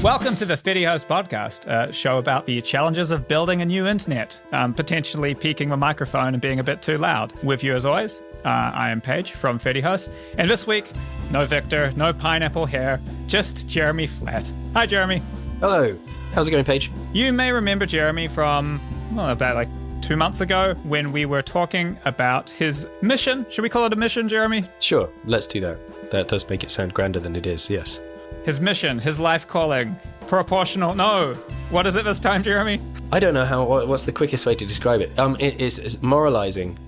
Welcome to the Fediverse podcast, a show about the challenges of building a new internet, potentially peaking the microphone and being a bit too loud. With you as always, I am Paige from Fediverse, and this week, no Victor, no pineapple hair, just Jeremy Flatt. Hi, Jeremy. Hello. How's it going, Paige? You may remember Jeremy from, about 2 months ago when we were talking about his mission. Should we call it a mission, Jeremy? Sure, let's do that. That does make it sound grander than it is, yes. His mission, his life calling, proportional. No. What is it this time, Jeremy? I don't know what's the quickest way to describe it. It's moralizing,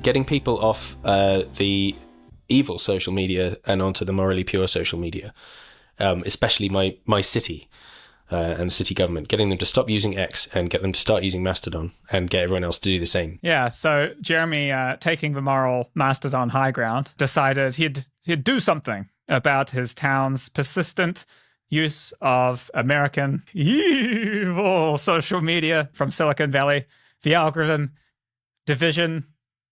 getting people off the evil social media and onto the morally pure social media, especially my city and the city government, getting them to stop using X and get them to start using Mastodon and get everyone else to do the same. Yeah, so Jeremy, taking the moral Mastodon high ground, decided he'd do something about his town's persistent use of American evil social media from Silicon Valley, the algorithm, division,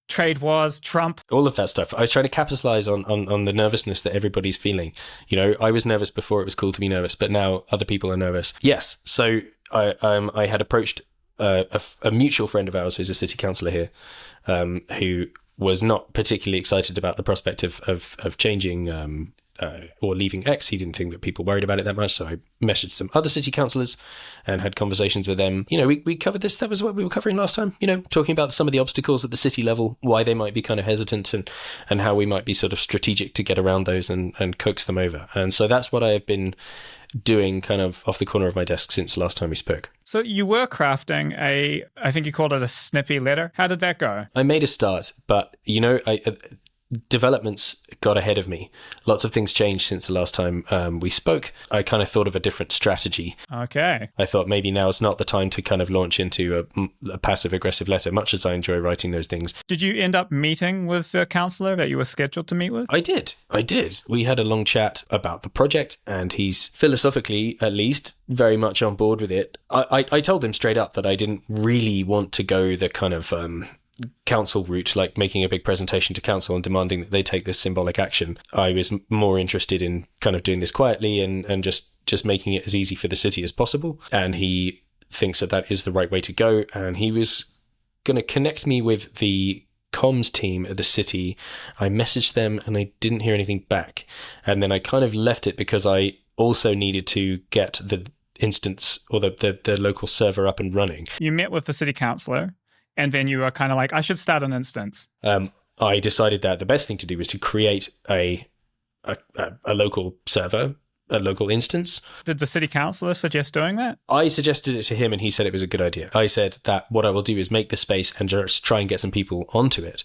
trade wars, Trump. All of that stuff. I was trying to capitalize on the nervousness that everybody's feeling. You know, I was nervous before it was cool to be nervous, but now other people are nervous. Yes, so I had approached a mutual friend of ours who's a city councillor here, who was not particularly excited about the prospect of changing or leaving X. He didn't think that people worried about it that much, so I messaged some other city councillors and had conversations with them. You know, we covered this. That was what we were covering last time, you know, talking about some of the obstacles at the city level, why they might be kind of hesitant, and how we might be sort of strategic to get around those and coax them over. And so that's what I have been doing kind of off the corner of my desk since the last time we spoke. So you were crafting I think you called it a snippy letter. How did that go? I made a start, but, you know, developments got ahead of me. Lots of things changed since the last time we spoke. I kind of thought of a different strategy. Okay. I thought maybe now is not the time to kind of launch into a passive-aggressive letter, much as I enjoy writing those things. Did you end up meeting with the councillor that you were scheduled to meet with? I did. We had a long chat about the project, and he's philosophically, at least, very much on board with it. I told him straight up that I didn't really want to go the kind of council route, like making a big presentation to council and demanding that they take this symbolic action. I was more interested in kind of doing this quietly and just making it as easy for the city as possible. And he thinks that is the right way to go. And he was going to connect me with the comms team at the city. I messaged them and I didn't hear anything back. And then I kind of left it because I also needed to get the instance or the local server up and running. You met with the city councillor, and then you were kind of like, I should start an instance. I decided that the best thing to do was to create a local server, a local instance. Did the city councillor suggest doing that? I suggested it to him and he said it was a good idea. I said that what I will do is make the space and just try and get some people onto it.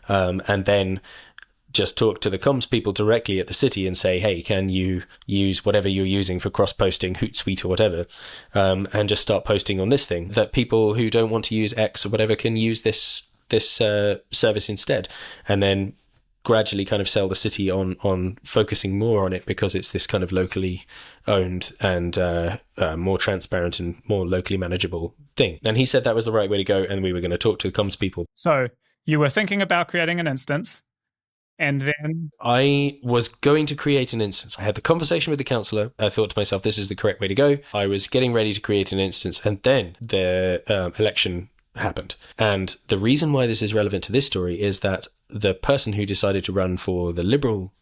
And then just talk to the comms people directly at the city and say, hey, can you use whatever you're using for cross-posting, Hootsuite or whatever, and just start posting on this thing, that people who don't want to use X or whatever can use this service instead, and then gradually kind of sell the city on focusing more on it because it's this kind of locally owned and more transparent and more locally manageable thing. And he said that was the right way to go, and we were going to talk to the comms people. So you were thinking about creating an instance, and then I was going to create an instance. I had the conversation with the councillor. I thought to myself, this is the correct way to go. I was getting ready to create an instance, and then the election happened. And the reason why this is relevant to this story is that the person who decided to run for the Liberal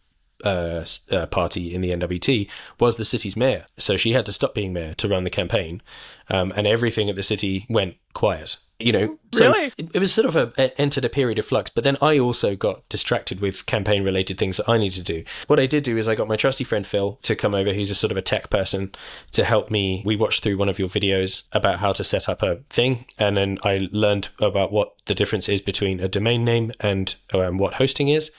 party in the NWT was the city's mayor. So she had to stop being mayor to run the campaign, and everything at the city went quiet. You know, so really? it was sort of entered a period of flux, but then I also got distracted with campaign related things that I needed to do. What I did do is I got my trusty friend Phil to come over, who's a sort of a tech person, to help me. We watched through one of your videos about how to set up a thing, and then I learned about what the difference is between a domain name and what hosting is.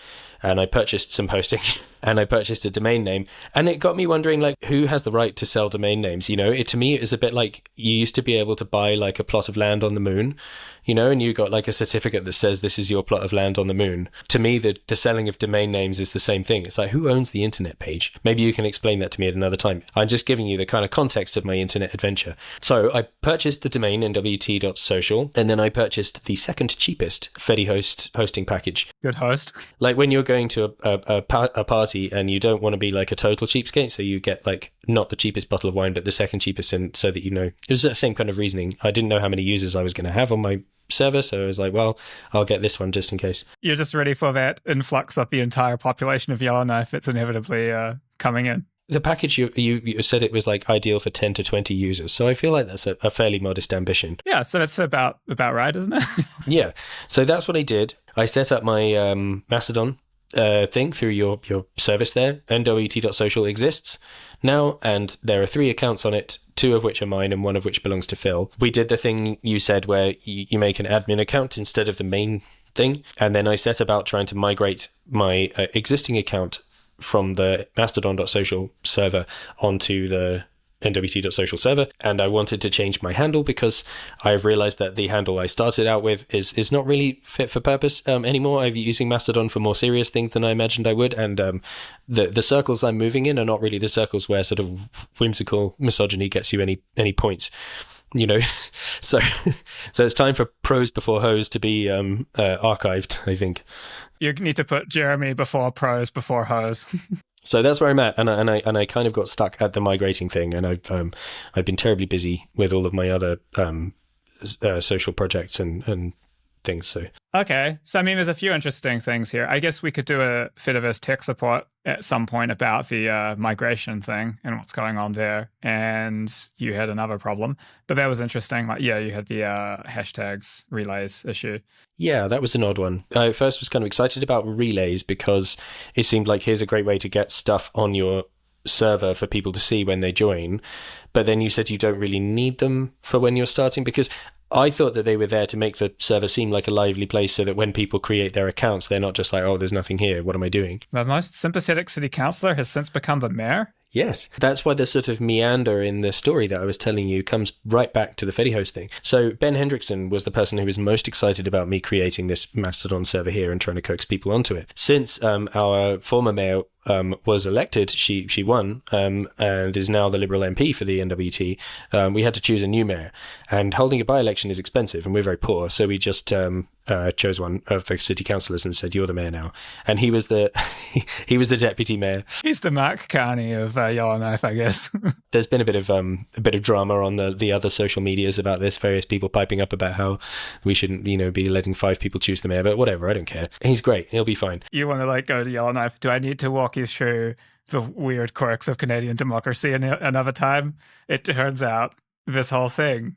And I purchased some hosting and I purchased a domain name, and it got me wondering, like, who has the right to sell domain names? You know, to me, it is a bit like you used to be able to buy like a plot of land on the moon, you know, and you got like a certificate that says this is your plot of land on the moon. To me, the selling of domain names is the same thing. It's like, who owns the internet page? Maybe you can explain that to me at another time. I'm just giving you the kind of context of my internet adventure. So I purchased the domain nwt.social, and then I purchased the second cheapest Fediverse hosting package. Good host. Like when you're going to a party party and you don't want to be like a total cheapskate, so you get like not the cheapest bottle of wine but the second cheapest, and so that it was the same kind of reasoning. I didn't know how many users I was going to have on my server, so I was like, well, I'll get this one just in case. You're just ready for that influx of the entire population of Yellowknife. It's inevitably coming in. The package you said it was like ideal for 10 to 20 users, so I feel like that's a fairly modest ambition. Yeah, so that's about right, isn't it? Yeah, so that's what I did. I set up my Mastodon thing through your service there. nwt.social exists now, and there are 3 accounts on it, 2 of which are mine and 1 of which belongs to Phil. We did the thing you said where you make an admin account instead of the main thing, and then I set about trying to migrate my existing account from the mastodon.social server onto the nwt.social server, and I wanted to change my handle because I've realized that the handle I started out with is not really fit for purpose anymore. I'm using Mastodon for more serious things than I imagined I would, and the circles I'm moving in are not really the circles where sort of whimsical misogyny gets you any points. So it's time for pros before hoes to be archived, I think. You need to put Jeremy before pros before hoes. So that's where I'm at, and I kind of got stuck at the migrating thing, and I've been terribly busy with all of my other social projects and things. So okay, so I mean, there's a few interesting things here. I guess we could do a Fediverse tech support at some point about the migration thing and what's going on there. And you had another problem, but that was interesting. Like, yeah, you had the hashtags relays issue. Yeah, that was an odd one. I first was kind of excited about relays because it seemed like here's a great way to get stuff on your server for people to see when they join. But then you said you don't really need them for when you're starting, because I thought that they were there to make the server seem like a lively place so that when people create their accounts, they're not just like, oh, there's nothing here. What am I doing? The most sympathetic city councillor has since become the mayor. Yes, that's why the sort of meander in the story that I was telling you comes right back to the Fediverse thing. So Ben Hendrickson was the person who was most excited about me creating this Mastodon server here and trying to coax people onto it. Since our former mayor was elected, she won, and is now the Liberal MP for the NWT, we had to choose a new mayor. And holding a by-election is expensive, and we're very poor, so we just chose one of the city councillors and said, you're the mayor now. And he was the he was the deputy mayor. He's the Mark Carney of Yellowknife, I guess. There's been a bit of drama on the other social medias about this, various people piping up about how we shouldn't, be letting 5 people choose the mayor, but whatever, I don't care. He's great, he'll be fine. You want to go to Yellowknife? Do I need to walk you through the weird quirks of Canadian democracy another time? It turns out this whole thing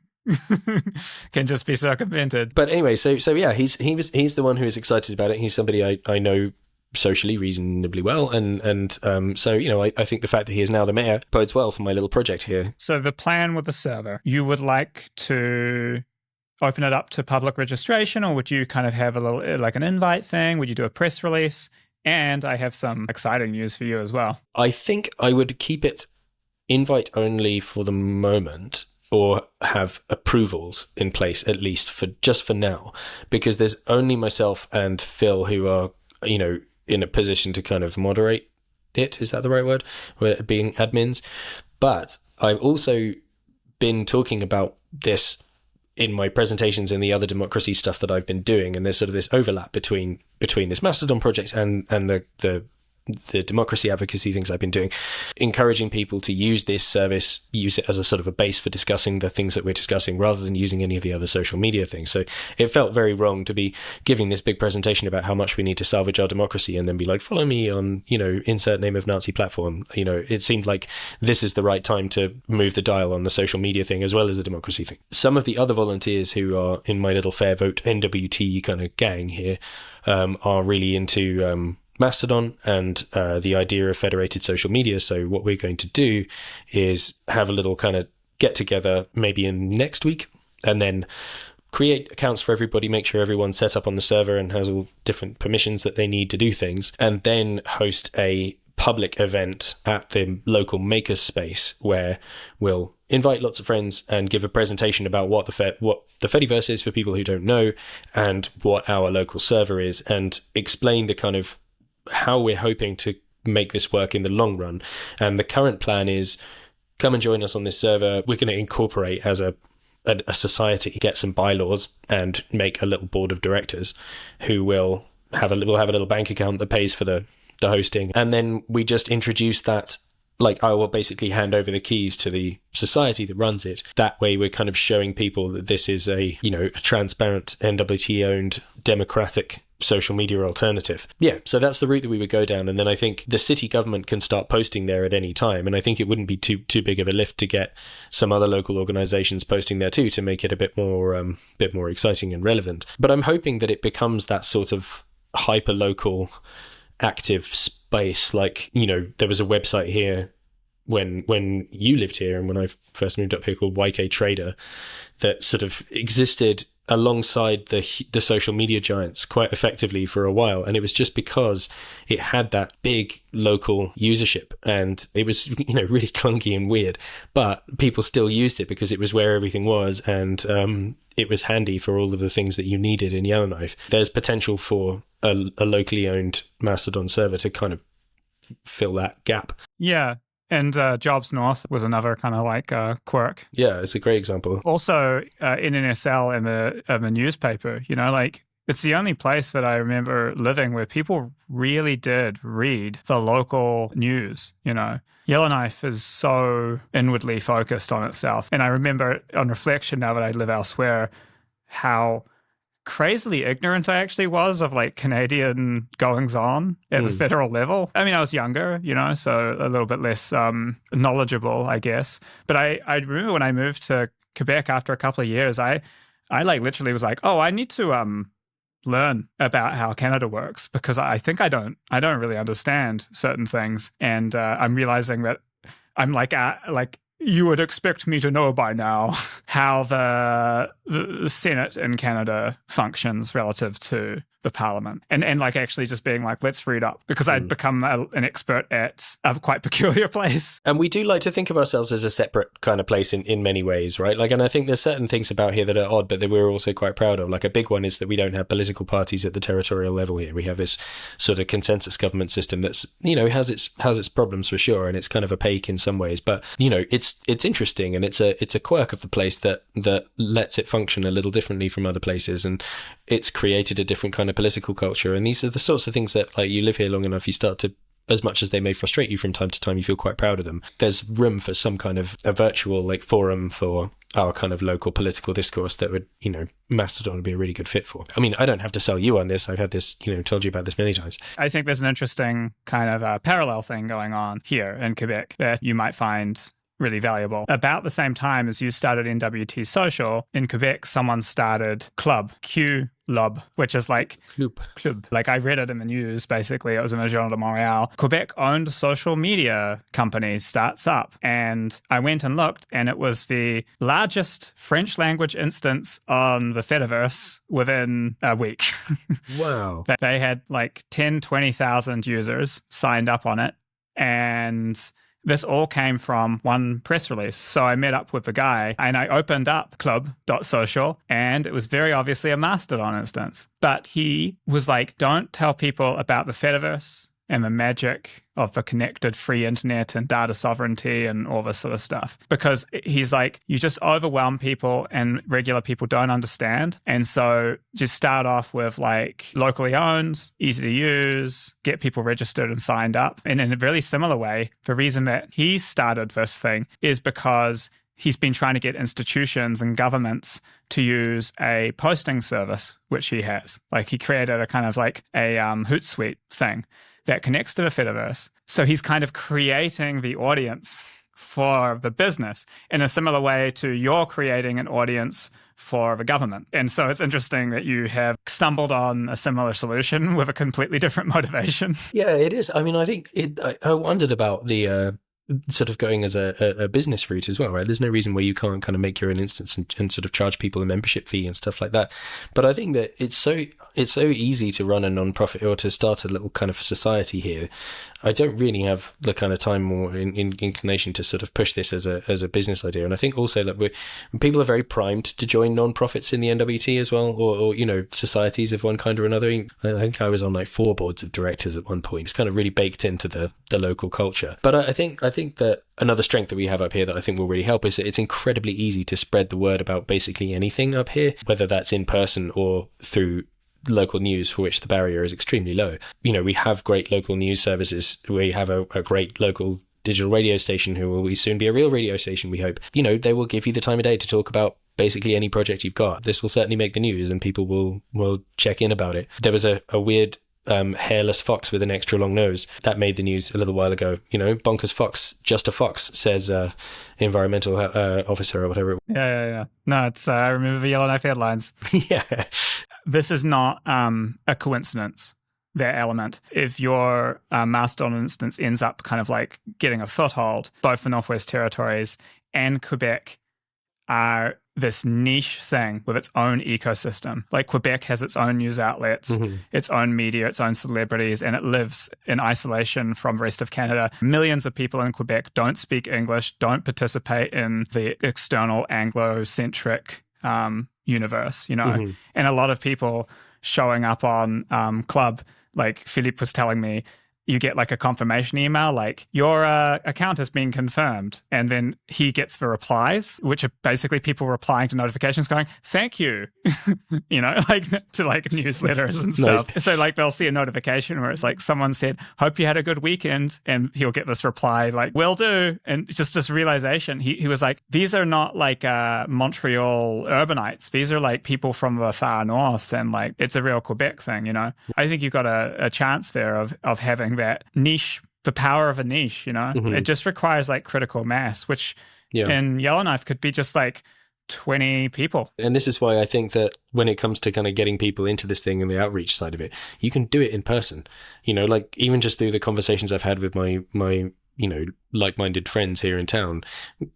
can just be circumvented. But anyway, so yeah, he's the one who is excited about it. He's somebody I know socially reasonably well, and so I think the fact that he is now the mayor bodes well for my little project here. So the plan with the server, you would like to open it up to public registration, or would you kind of have a little like an invite thing? Would you do a press release? And I have some exciting news for you as well. I think I would keep it invite only for the moment, or have approvals in place at least for now, because there's only myself and Phil who are in a position to kind of moderate it. Is that the right word? We're being admins. But I've also been talking about this in my presentations and the other democracy stuff that I've been doing, and there's sort of this overlap between this Mastodon project and the democracy advocacy things I've been doing, encouraging people to use this service, use it as a sort of a base for discussing the things that we're discussing rather than using any of the other social media things. So it felt very wrong to be giving this big presentation about how much we need to salvage our democracy and then be like, follow me on, insert name of Nazi platform. It seemed like this is the right time to move the dial on the social media thing as well as the democracy thing. Some of the other volunteers who are in my little Fair Vote NWT kind of gang here are really into Mastodon and the idea of federated social media. So what we're going to do is have a little kind of get together maybe in next week, and then create accounts for everybody, make sure everyone's set up on the server and has all different permissions that they need to do things, and then host a public event at the local makerspace where we'll invite lots of friends and give a presentation about what the Fediverse is for people who don't know, and what our local server is, and explain the kind of how we're hoping to make this work in the long run. And the current plan is, come and join us on this server. We're going to incorporate as a society, get some bylaws, and make a little board of directors who will have a little bank account that pays for the the hosting, and then we just introduce that. Like, I will basically hand over the keys to the society that runs it. That way we're kind of showing people that this is a transparent, NWT-owned, democratic social media alternative. Yeah, so that's the route that we would go down. And then I think the city government can start posting there at any time. And I think it wouldn't be too big of a lift to get some other local organizations posting there too, to make it a bit more exciting and relevant. But I'm hoping that it becomes that sort of hyper-local active space. Like, there was a website here when you lived here and when I first moved up here called YK Trader that sort of existed alongside the social media giants quite effectively for a while, and it was just because it had that big local usership, and it was really clunky and weird, but people still used it because it was where everything was, and it was handy for all of the things that you needed in Yellowknife. There's potential for a locally owned Mastodon server to kind of fill that gap. Yeah. And Jobs North was another kind of like quirk. Yeah, it's a great example. Also, NNSL in the newspaper, like it's the only place that I remember living where people really did read the local news, Yellowknife is so inwardly focused on itself. And I remember on reflection, now that I live elsewhere, how crazily ignorant I actually was of like Canadian goings on at the federal level. I mean, I was younger, so a little bit less knowledgeable, I guess. But I remember when I moved to Quebec after a couple of years, I like literally was like, oh, I need to learn about how Canada works, because I think I don't really understand certain things. And I'm realizing that I'm like you would expect me to know by now how the Senate in Canada functions relative to the Parliament, and like actually just being like, let's read up, because I'd become an expert at a quite peculiar place. And we do like to think of ourselves as a separate kind of place in many ways, right? Like, and I think there's certain things about here that are odd, but that we're also quite proud of. Like, a big one is that we don't have political parties at the territorial level here. We have this sort of consensus government system that's, has its problems for sure, and it's kind of opaque in some ways, but it's interesting, and it's a quirk of the place that lets it function a little differently from other places, and it's created a different kind of political culture. And these are the sorts of things that, like, you live here long enough, you start to, as much as they may frustrate you from time to time, you feel quite proud of them. There's room for some kind of a virtual like forum for our kind of local political discourse that would, Mastodon would be a really good fit for. I mean, I don't have to sell you on this. I've had this, told you about this many times. I think there's an interesting kind of parallel thing going on here in Quebec that you might find really valuable. About the same time as you started NWT Social, in Quebec, someone started Club, Q-Lub, which is like Club. Like, I read it in the news, basically. It was in the Journal de Montréal. Quebec-owned social media company starts up. And I went and looked, and it was the largest French language instance on the Fediverse within a week. Wow. They had like 10, 20,000 users signed up on it. And this all came from one press release. So I met up with the guy and I opened up club.social, and it was very obviously a Mastodon instance. But he was like, don't tell people about the Fediverse and the magic of the connected free internet and data sovereignty and all this sort of stuff. Because he's like, you just overwhelm people and regular people don't understand. And so just start off with like locally owned, easy to use, get people registered and signed up. And in a really similar way, the reason that he started this thing is because he's been trying to get institutions and governments to use a posting service, which he has. Like, he created a kind of like a Hootsuite thing that connects to the Fediverse. So he's kind of creating the audience for the business in a similar way to you're creating an audience for the government. And so it's interesting that you have stumbled on a similar solution with a completely different motivation. Yeah, it is. I mean, I think I wondered about the sort of going as a business route as well, right? There's no reason where you can't kind of make your own instance and sort of charge people a membership fee and stuff like that. But I think that it's so easy to run a non-profit or to start a little kind of society here. I don't really have the kind of time or inclination to sort of push this as a business idea. And I think also that people are very primed to join non-profits in the NWT as well, or societies of one kind or another. I think I was on like 4 boards of directors at one point. It's kind of really baked into the local culture. But I think that another strength that we have up here that I think will really help is that it's incredibly easy to spread the word about basically anything up here, whether that's in person or through local news for which the barrier is extremely low. We have great local news services. We have a great local digital radio station who will soon be a real radio station, we hope. They will give you the time of day to talk about basically any project you've got. This will certainly make the news and people will check in about it. There was a weird hairless fox with an extra long nose that made the news a little while ago. Bonkers fox, just a fox, says environmental officer or whatever. Yeah. No, it's I remember the Yellowknife headlines. Yeah. This is not a coincidence, that element. If your Mastodon instance ends up kind of like getting a foothold, both the Northwest Territories and Quebec are this niche thing with its own ecosystem. Like Quebec has its own news outlets, its own media, its own celebrities, and it lives in isolation from the rest of Canada. Millions of people in Quebec don't speak English, don't participate in the external Anglo-centric universe, and a lot of people showing up on Club, like Philippe was telling me, you get like a confirmation email, like your account has been confirmed. And then he gets the replies, which are basically people replying to notifications going, thank you, like to like newsletters and stuff. Nice. So like they'll see a notification where it's like someone said, hope you had a good weekend. And he'll get this reply like, will do. And just this realization, he was like, these are not like Montreal urbanites. These are like people from the far north. And like, it's a real Quebec thing, I think you've got a chance there of having that niche, the power of a niche, It just requires like critical mass, which in Yellowknife could be just like 20 people. And this is why I think that when it comes to kind of getting people into this thing and the outreach side of it, you can do it in person, like even just through the conversations I've had with my like-minded friends here in town,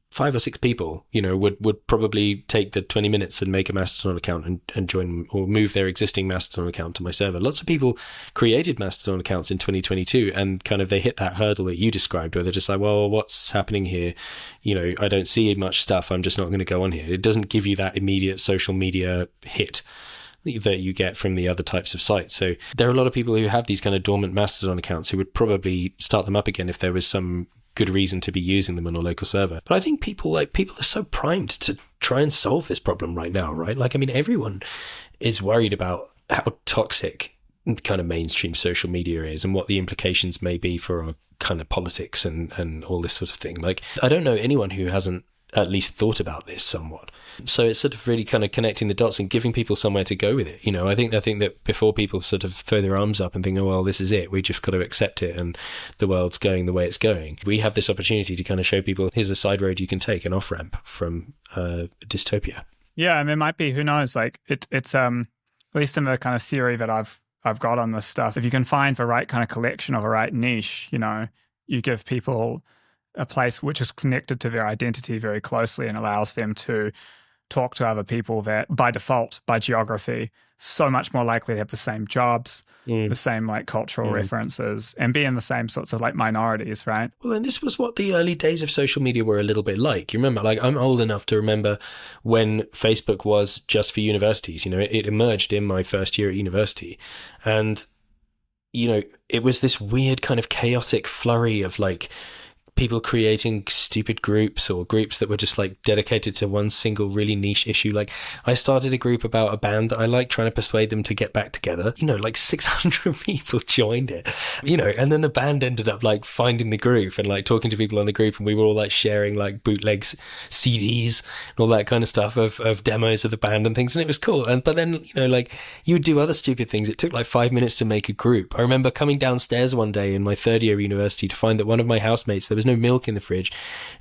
5 or 6 people, would probably take the 20 minutes and make a Mastodon account and join or move their existing Mastodon account to my server. Lots of people created Mastodon accounts in 2022 and kind of they hit that hurdle that you described where they're just like, well, what's happening here? I don't see much stuff. I'm just not going to go on here. It doesn't give you that immediate social media hit that you get from the other types of sites. So there are a lot of people who have these kind of dormant Mastodon accounts who would probably start them up again if there was some good reason to be using them on a local server. But I think people are so primed to try and solve this problem right now, right? Like, I mean, everyone is worried about how toxic kind of mainstream social media is and what the implications may be for our kind of politics and all this sort of thing. Like, I don't know anyone who hasn't at least thought about this somewhat. So it's sort of really kind of connecting the dots and giving people somewhere to go with it. I think that before people sort of throw their arms up and think, oh, well, this is it, we just got to accept it and the world's going the way it's going. We have this opportunity to kind of show people, here's a side road you can take, an off-ramp from dystopia. Yeah, I mean, it might be, who knows, like it's at least in the kind of theory that I've got on this stuff, if you can find the right kind of collection of a right niche, you give people a place which is connected to their identity very closely and allows them to talk to other people that by default, by geography, so much more likely to have the same jobs, the same like cultural references, and be in the same sorts of like minorities, right? Well, and this was what the early days of social media were a little bit like. You remember, like, I'm old enough to remember when Facebook was just for universities. It emerged in my first year at university. And, it was this weird kind of chaotic flurry of like people creating stupid groups or groups that were just like dedicated to one single really niche issue. Like, I started a group about a band that I like, trying to persuade them to get back together. like 600 people joined it, and then the band ended up like finding the group and like talking to people on the group, and we were all like sharing like bootlegs, CDs and all that kind of stuff of demos of the band and things, and it was cool. But then like you would do other stupid things. It took like 5 minutes to make a group. I remember coming downstairs one day in my third year of university to find that one of my housemates, there was no milk in the fridge.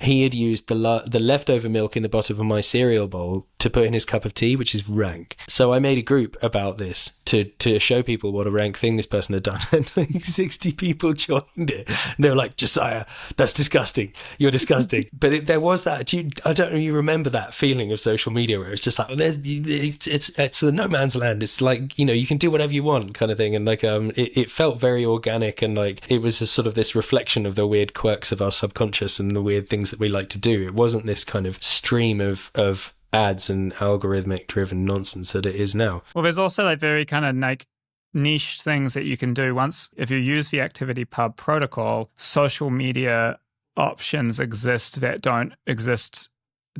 He had used the leftover milk in the bottom of my cereal bowl to put in his cup of tea, which is rank. So I made a group about this to show people what a rank thing this person had done, and like 60 people joined it. And they were like, Josiah, that's disgusting. You're disgusting. But there was that. I don't know if you remember that feeling of social media where it's just like, it's a no man's land. It's like, you can do whatever you want kind of thing. And like, it felt very organic, and like it was a sort of this reflection of the weird quirks of our subconscious and the weird things that we like to do. It wasn't this kind of stream of ads and algorithmic driven nonsense that it is now. Well, there's also like very kind of like niche things that you can do once, if you use the ActivityPub protocol. Social media options exist that don't exist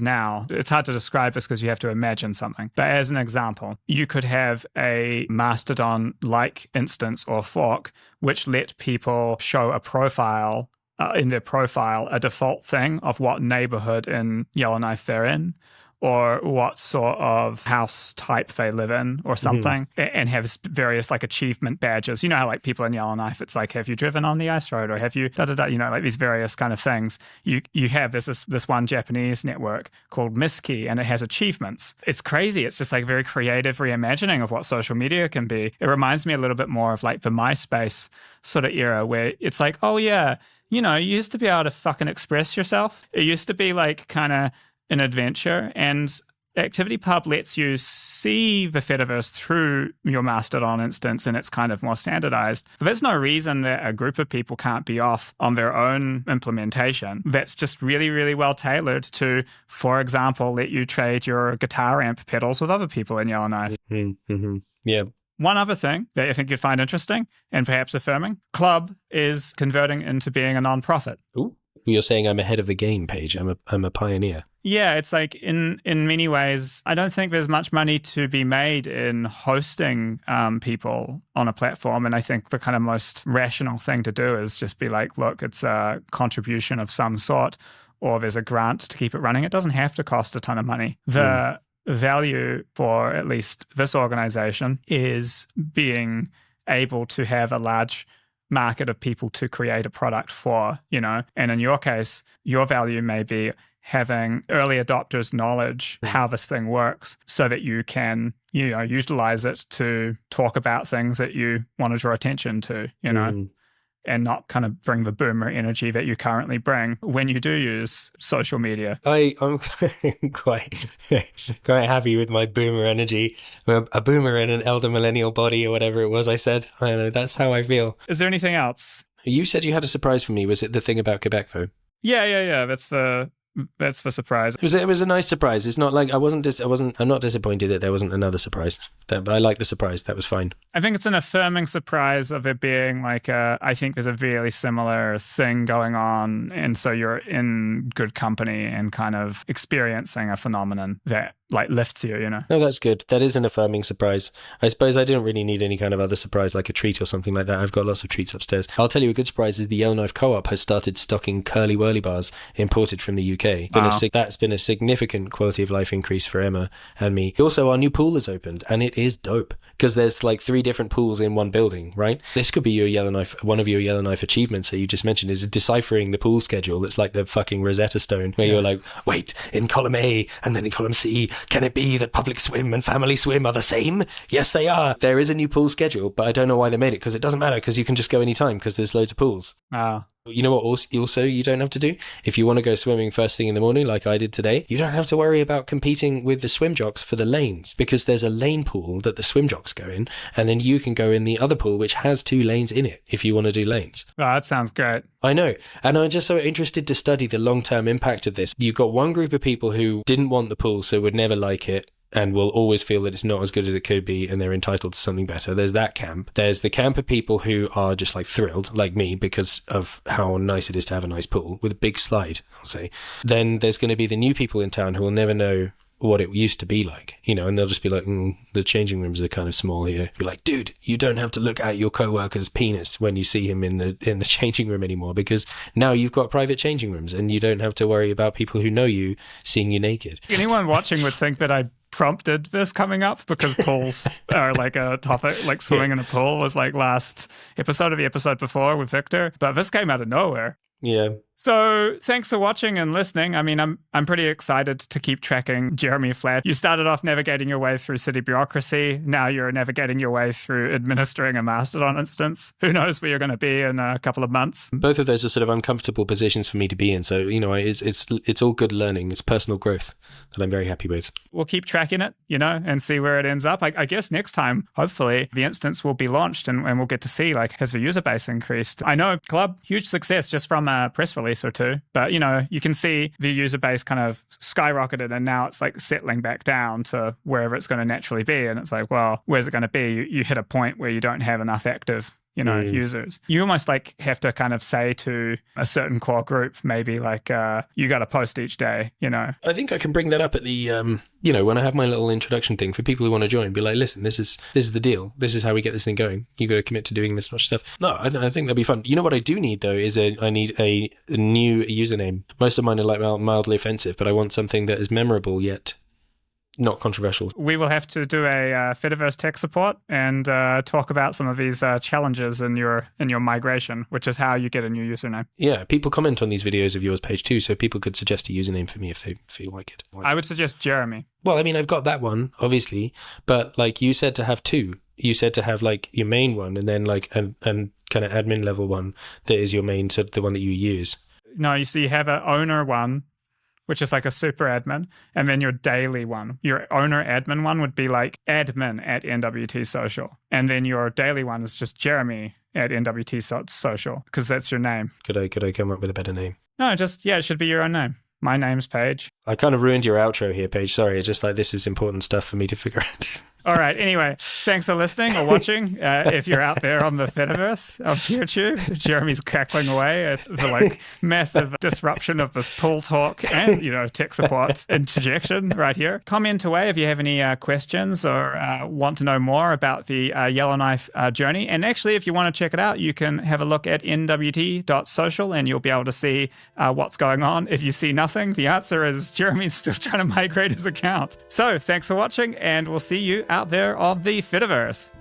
now. It's hard to describe this because you have to imagine something. But as an example, you could have a Mastodon-like instance or fork which let people show a profile, in their profile, a default thing of what neighborhood in Yellowknife they're in, or what sort of house type they live in or something, and have various like achievement badges. You know how like people in Yellowknife, it's like, have you driven on the ice road, or have you you know, like these various kind of things. You have this one Japanese network called Miski, and it has achievements. It's crazy. It's just like very creative reimagining of what social media can be. It reminds me a little bit more of like the MySpace sort of era, where it's like, oh yeah, you know, you used to be able to fucking express yourself. It used to be like kind of an adventure, and ActivityPub lets you see the Fediverse through your Mastodon instance, and it's kind of more standardized. But there's no reason that a group of people can't be off on their own implementation that's just really, really well tailored to, for example, let you trade your guitar amp pedals with other people in Yellowknife. Yeah. One other thing that I think you'd find interesting and perhaps affirming, Club is converting into being a non-profit. Ooh. You're saying I'm ahead of the game, Paige. I'm a pioneer. Yeah, it's like in many ways, I don't think there's much money to be made in hosting people on a platform. And I think the kind of most rational thing to do is just be like, look, it's a contribution of some sort, or there's a grant to keep it running. It doesn't have to cost a ton of money. The value for at least this organization is being able to have a large market of people to create a product for, you know. And in your case, your value may be having early adopters' knowledge how this thing works, so that you can, you know, utilize it to talk about things that you want to draw attention to, you know, and not kind of bring the boomer energy that you currently bring when you do use social media. I'm quite happy with my boomer energy. A boomer in an elder millennial body, or whatever it was I said. I don't know, that's how I feel. Is there anything else? You said you had a surprise for me. Was it the thing about Quebec, though? Yeah. That's the surprise. It was a nice surprise. It's not like I'm not disappointed that there wasn't another surprise. But I like the surprise. That was fine. I think it's an affirming surprise of it being like I think there's a really similar thing going on. And so you're in good company and kind of experiencing a phenomenon that like lifts you, you know? No, that's good. That is an affirming surprise. I suppose I didn't really need any kind of other surprise, like a treat or something like that. I've got lots of treats upstairs. I'll tell you a good surprise is the Yellowknife Co-op has started stocking Curly Whirly bars imported from the UK. That's been a significant quality of life increase for Emma and me. Also, our new pool has opened, and it is dope because there's like 3 different pools in one building, right? This could be your Yellowknife. One of your Yellowknife achievements that you just mentioned is deciphering the pool schedule. It's like the fucking Rosetta Stone, where you're like, wait, in column A and then in column C, can it be that Public Swim and Family Swim are the same? Yes, they are. There is a new pool schedule, but I don't know why they made it, because it doesn't matter, because you can just go anytime because there's loads of pools. You know what also you don't have to do? If you want to go swimming first thing in the morning, like I did today, you don't have to worry about competing with the swim jocks for the lanes, because there's a lane pool that the swim jocks go in, and then you can go in the other pool, which has 2 lanes in it, if you want to do lanes. Oh, that sounds great. I know. And I'm just so interested to study the long-term impact of this. You've got one group of people who didn't want the pool, so would never like it, and will always feel that it's not as good as it could be, and they're entitled to something better. There's that camp. There's the camp of people who are just like thrilled, like me, because of how nice it is to have a nice pool with a big slide, I'll say. Then there's going to be the new people in town who will never know what it used to be like, you know, and they'll just be like, the changing rooms are kind of small here. Be like, dude, you don't have to look at your co-worker's penis when you see him in the changing room anymore, because now you've got private changing rooms and you don't have to worry about people who know you seeing you naked. Anyone watching would think that I prompted this coming up, because pools are like a topic, like swimming in a pool was like last episode of the episode before with Victor, but this came out of nowhere. Yeah. So thanks for watching and listening. I mean, I'm pretty excited to keep tracking Jeremy Flatt. You started off navigating your way through city bureaucracy. Now you're navigating your way through administering a Mastodon instance. Who knows where you're going to be in a couple of months. Both of those are sort of uncomfortable positions for me to be in. So, you know, it's all good learning. It's personal growth that I'm very happy with. We'll keep tracking it, you know, and see where it ends up. I guess next time, hopefully, the instance will be launched and we'll get to see, like, has the user base increased? I know Club, huge success just from a press release or 2, but, you know, you can see the user base kind of skyrocketed, and now it's like settling back down to wherever it's going to naturally be. And it's like, well, where's it going to be? You hit a point where you don't have enough active users. You almost like have to kind of say to a certain core group, maybe like, you got to post each day, I think I can bring that up at the, when I have my little introduction thing for people who want to join, be like, listen, this is the deal. This is how we get this thing going. You got to commit to doing this much stuff. No, I think that'd be fun. You know what I do need though is I need a new username. Most of mine are like mildly offensive, but I want something that is memorable yet not controversial. We will have to do a Fediverse tech support and talk about some of these challenges in your migration, which is how you get a new username. Yeah, people comment on these videos of yours page too, so people could suggest a username for me if they feel like it. I would suggest Jeremy. Well, I mean, I've got that one, obviously, but like you said to have two. You said to have like your main one and then like and kind of admin level one that is your main, so the one that you use. No, you see, you have an owner one, which is like a super admin, and then your daily one. Your owner admin one would be like admin at NWT Social. And then your daily one is just Jeremy at NWT Social, because that's your name. Could I come up with a better name? No, it should be your own name. My name's Paige. I kind of ruined your outro here, Paige. Sorry, it's just like this is important stuff for me to figure out. All right. Anyway, thanks for listening or watching. If you're out there on the Fediverse of PeerTube, Jeremy's cackling away at the like massive disruption of this pool talk and tech support interjection right here. Comment away if you have any questions or want to know more about the Yellowknife journey. And actually, if you want to check it out, you can have a look at nwt.social and you'll be able to see what's going on. If you see nothing, the answer is Jeremy's still trying to migrate his account. So thanks for watching, and we'll see you out there on the Fediverse.